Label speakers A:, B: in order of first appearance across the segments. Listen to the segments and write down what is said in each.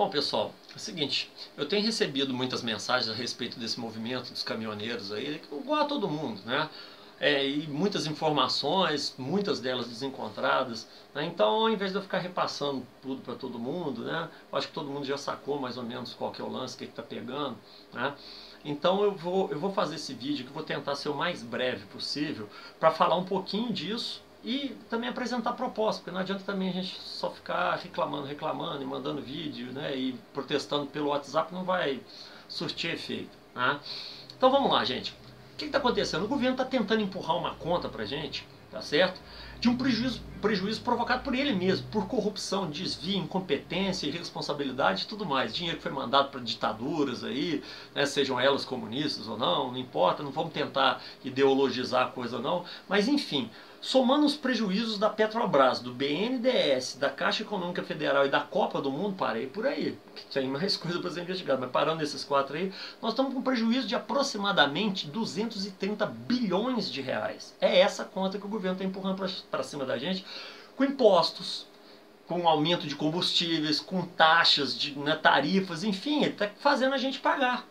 A: Bom, pessoal, é o seguinte, eu tenho recebido muitas mensagens a respeito desse movimento dos caminhoneiros aí, igual a todo mundo, né? E muitas informações, muitas delas desencontradas, né? Então, ao invés de eu ficar repassando tudo para todo mundo, né? Eu acho que todo mundo já sacou mais ou menos qual que é o lance, o que está pegando, né? Então eu vou fazer esse vídeo que eu vou tentar ser o mais breve possível para falar um pouquinho disso e também apresentar propostas, porque não adianta também a gente só ficar reclamando e mandando vídeo, né, e protestando pelo WhatsApp, não vai surtir efeito, né? Então vamos lá, gente. O que está acontecendo? O governo está tentando empurrar uma conta para a gente, tá certo? De um prejuízo provocado por ele mesmo, por corrupção, desvio, incompetência, irresponsabilidade e tudo mais. Dinheiro que foi mandado para ditaduras aí, né, sejam elas comunistas ou não importa, não vamos tentar ideologizar a coisa não, mas enfim, somando os prejuízos da Petrobras, do BNDES, da Caixa Econômica Federal e da Copa do Mundo, parei por aí, que tem mais coisa para ser investigada, mas parando nesses quatro aí, nós estamos com um prejuízo de aproximadamente 230 bilhões de reais. É essa conta que o governo está empurrando para cima da gente, com impostos, com aumento de combustíveis, com taxas, né, tarifas, enfim, ele está fazendo a gente pagar.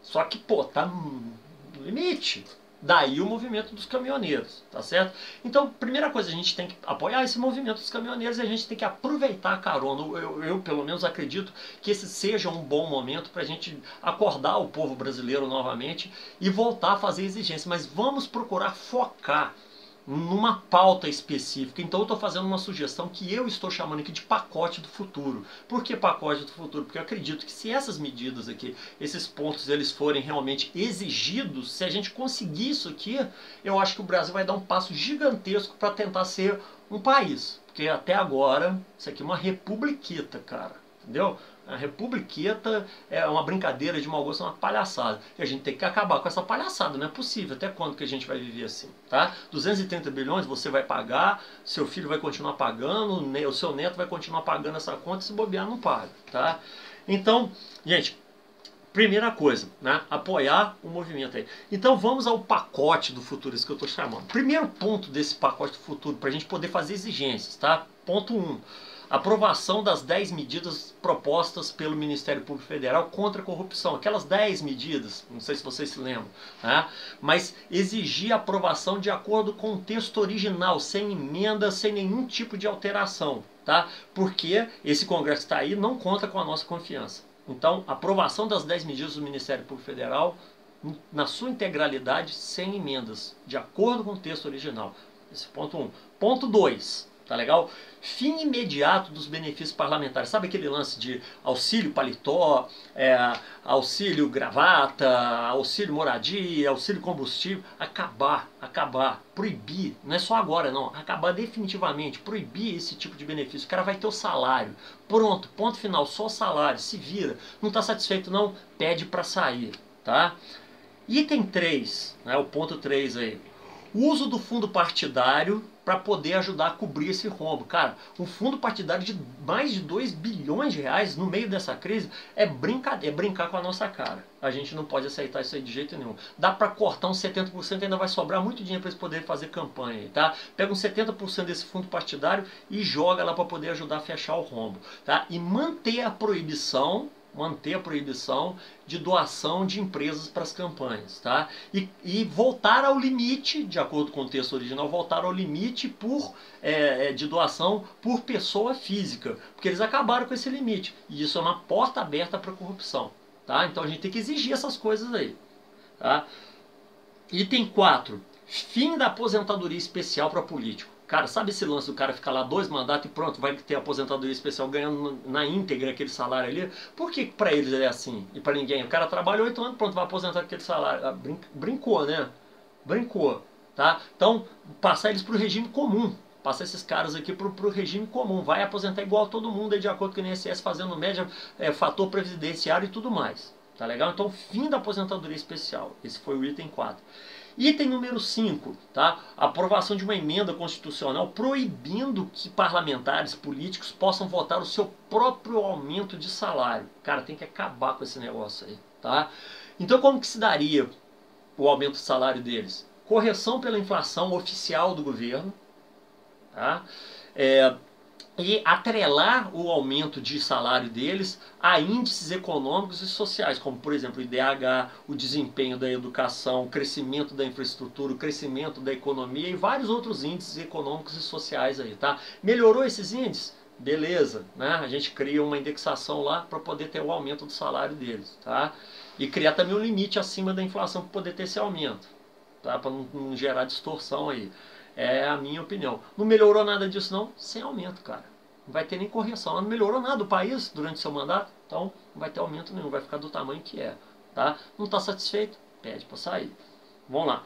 A: Só que, pô, tá no limite. Daí o movimento dos caminhoneiros, tá certo? Então, primeira coisa, a gente tem que apoiar esse movimento dos caminhoneiros e a gente tem que aproveitar a carona. Eu pelo menos acredito que esse seja um bom momento para a gente acordar o povo brasileiro novamente e voltar a fazer exigência. Mas vamos procurar focar numa pauta específica. Então eu estou fazendo uma sugestão que eu estou chamando aqui de pacote do futuro. Por que pacote do futuro? Porque eu acredito que se essas medidas aqui, esses pontos, eles forem realmente exigidos, se a gente conseguir isso aqui, eu acho que o Brasil vai dar um passo gigantesco para tentar ser um país. Porque até agora, isso aqui é uma republiqueta, cara. Entendeu? A republiqueta é uma brincadeira de mau gosto, é uma palhaçada. E a gente tem que acabar com essa palhaçada, não é possível. Até quando que a gente vai viver assim? Tá? 230 bilhões você vai pagar, seu filho vai continuar pagando, o seu neto vai continuar pagando essa conta, se bobear não paga. Tá? Então, gente, primeira coisa, né? Apoiar o movimento aí. Então vamos ao pacote do futuro, isso que eu estou chamando. Primeiro ponto desse pacote do futuro, para a gente poder fazer exigências, tá? Ponto 1. Aprovação das 10 medidas propostas pelo Ministério Público Federal contra a corrupção. Aquelas 10 medidas, não sei se vocês se lembram, né? Mas exigir a aprovação de acordo com o texto original, sem emenda, sem nenhum tipo de alteração, tá? Porque esse Congresso que está aí não conta com a nossa confiança. Então, aprovação das 10 medidas do Ministério Público Federal, na sua integralidade, sem emendas, de acordo com o texto original. Esse é ponto 1. Ponto 2. Tá legal? Fim imediato dos benefícios parlamentares. Sabe aquele lance de auxílio paletó, auxílio gravata, auxílio moradia, auxílio combustível? Acabar, proibir. Não é só agora não, acabar definitivamente, proibir esse tipo de benefício. O cara vai ter o salário. Pronto, ponto final, só o salário, se vira. Não está satisfeito não, pede para sair, tá? Item 3, né, o ponto 3 aí. Uso do fundo partidário para poder ajudar a cobrir esse rombo. Cara, um fundo partidário de mais de 2 bilhões de reais no meio dessa crise é brincar com a nossa cara. A gente não pode aceitar isso aí de jeito nenhum. Dá para cortar uns 70%, ainda vai sobrar muito dinheiro para eles poderem fazer campanha, tá? Pega uns 70% desse fundo partidário e joga lá para poder ajudar a fechar o rombo, tá? E manter a proibição de doação de empresas para as campanhas, tá? E voltar ao limite, de acordo com o texto original, voltar ao limite de doação por pessoa física, porque eles acabaram com esse limite, e isso é uma porta aberta para a corrupção, tá? Então a gente tem que exigir essas coisas aí, tá? Item 4, fim da aposentadoria especial para político. Cara, sabe esse lance do cara ficar lá 2 mandatos e pronto, vai ter aposentadoria especial ganhando na íntegra aquele salário ali? Por que para eles é assim e para ninguém? O cara trabalhou 8 anos, pronto, vai aposentar aquele salário. Brincou, né? Brincou, tá? Então, passar eles para o regime comum. Passar esses caras aqui para o regime comum. Vai aposentar igual todo mundo aí, de acordo com o INSS, fazendo média, fator previdenciário e tudo mais. Tá legal? Então, fim da aposentadoria especial. Esse foi o item 4. Item número 5, tá? Aprovação de uma emenda constitucional proibindo que parlamentares políticos possam votar o seu próprio aumento de salário. Cara, tem que acabar com esse negócio aí, tá? Então como que se daria o aumento do salário deles? Correção pela inflação oficial do governo, tá? e atrelar o aumento de salário deles a índices econômicos e sociais, como por exemplo o IDH, o desempenho da educação, o crescimento da infraestrutura, o crescimento da economia e vários outros índices econômicos e sociais aí, tá? Melhorou esses índices? Beleza, né? A gente cria uma indexação lá para poder ter o aumento do salário deles, tá? E criar também um limite acima da inflação para poder ter esse aumento, tá? Para não gerar distorção aí. É a minha opinião. Não melhorou nada disso não? Sem aumento, cara. Não vai ter nem correção. Não melhorou nada o país durante seu mandato, então não vai ter aumento nenhum, vai ficar do tamanho que é, tá? Não está satisfeito? Pede para sair. Vamos lá.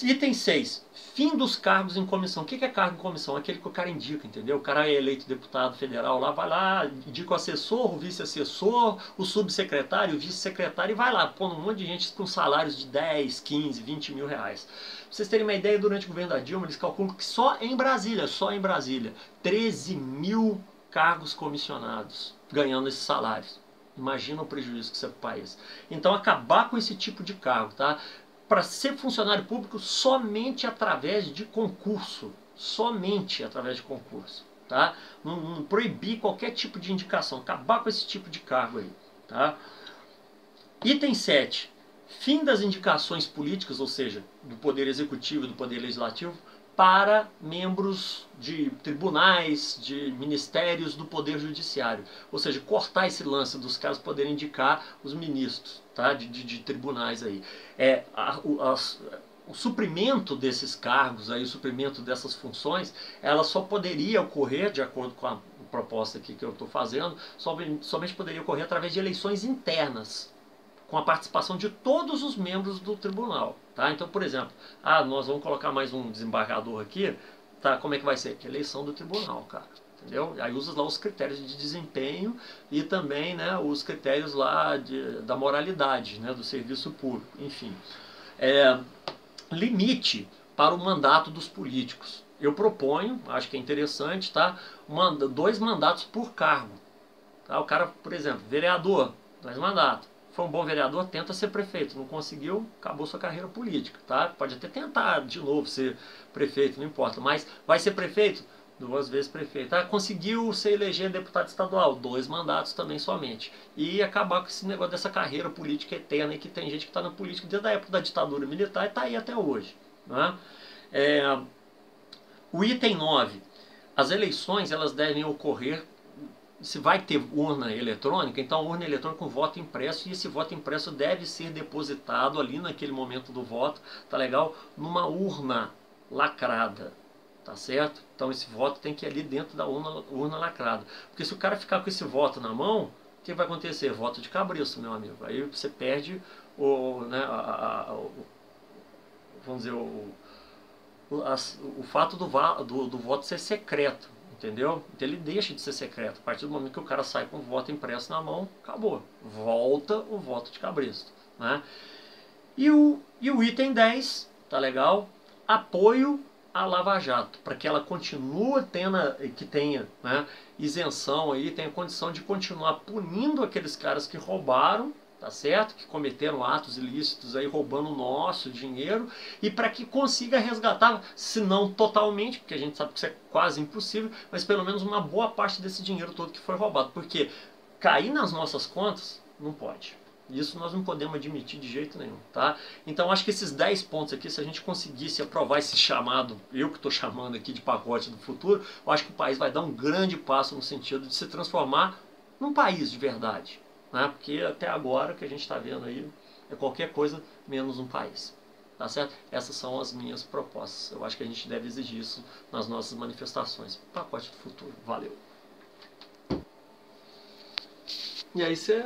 A: Item 6. Fim dos cargos em comissão. O que é cargo em comissão? Aquele que o cara indica, entendeu? O cara é eleito deputado federal lá, vai lá, indica o assessor, o vice-assessor, o subsecretário, o vice-secretário e vai lá, pondo um monte de gente com salários de 10, 15, 20 mil reais. Pra vocês terem uma ideia, durante o governo da Dilma, eles calculam que só em Brasília, 13 mil cargos comissionados ganhando esses salários. Imagina o prejuízo que isso é para o país. Então, acabar com esse tipo de cargo, tá? Para ser funcionário público somente através de concurso. Somente através de concurso. Tá? Não proibir qualquer tipo de indicação. Acabar com esse tipo de cargo aí. Tá? Item 7. Fim das indicações políticas, ou seja, do Poder Executivo e do Poder Legislativo, para membros de tribunais, de ministérios do Poder Judiciário. Ou seja, cortar esse lance dos caras poderem indicar os ministros, tá? de tribunais aí. O suprimento desses cargos, aí, o suprimento dessas funções, ela só poderia ocorrer, de acordo com a proposta aqui que eu estou fazendo, somente poderia ocorrer através de eleições internas, com a participação de todos os membros do tribunal. Tá? Então, por exemplo, nós vamos colocar mais um desembargador aqui, tá? Como é que vai ser? Que eleição do tribunal, cara. Entendeu? Aí usa lá os critérios de desempenho e também, né, os critérios lá da moralidade, né, do serviço público, enfim. Limite para o mandato dos políticos. Eu proponho, acho que é interessante, tá? 2 mandatos por cargo. Tá? O cara, por exemplo, vereador, 2 mandatos. Foi um bom vereador, tenta ser prefeito. Não conseguiu, acabou sua carreira política. Tá? Pode até tentar de novo ser prefeito, não importa. Mas vai ser prefeito? 2 vezes prefeito. Conseguiu se eleger deputado estadual? 2 mandatos também somente. E acabar com esse negócio dessa carreira política eterna, que tem gente que está na política desde a época da ditadura militar e está aí até hoje. Né? O item 9. As eleições elas devem ocorrer. Se vai ter urna eletrônica, então urna eletrônica com voto impresso, e esse voto impresso deve ser depositado ali naquele momento do voto, tá legal? Numa urna lacrada, tá certo? Então esse voto tem que ir ali dentro da urna lacrada. Porque se o cara ficar com esse voto na mão, o que vai acontecer? Voto de cabresto, meu amigo. Aí você perde né, vamos dizer, o fato do voto ser secreto. Entendeu? Então ele deixa de ser secreto. A partir do momento que o cara sai com o voto impresso na mão, acabou. Volta o voto de cabresto. Né? E o item 10, tá legal? Apoio à Lava Jato, para que ela continue que tenha, né, isenção aí, tenha condição de continuar punindo aqueles caras que roubaram, tá certo? Que cometeram atos ilícitos aí, roubando o nosso dinheiro, e para que consiga resgatar, se não totalmente, porque a gente sabe que isso é quase impossível, mas pelo menos uma boa parte desse dinheiro todo que foi roubado, porque cair nas nossas contas não pode. Isso nós não podemos admitir de jeito nenhum, tá? Então acho que esses 10 pontos aqui, se a gente conseguisse aprovar esse chamado, eu que estou chamando aqui de pacote do futuro, eu acho que o país vai dar um grande passo no sentido de se transformar num país de verdade. Né? Porque até agora o que a gente está vendo aí é qualquer coisa menos um país. Tá certo? Essas são as minhas propostas. Eu acho que a gente deve exigir isso nas nossas manifestações. Pacote do futuro. Valeu. E aí você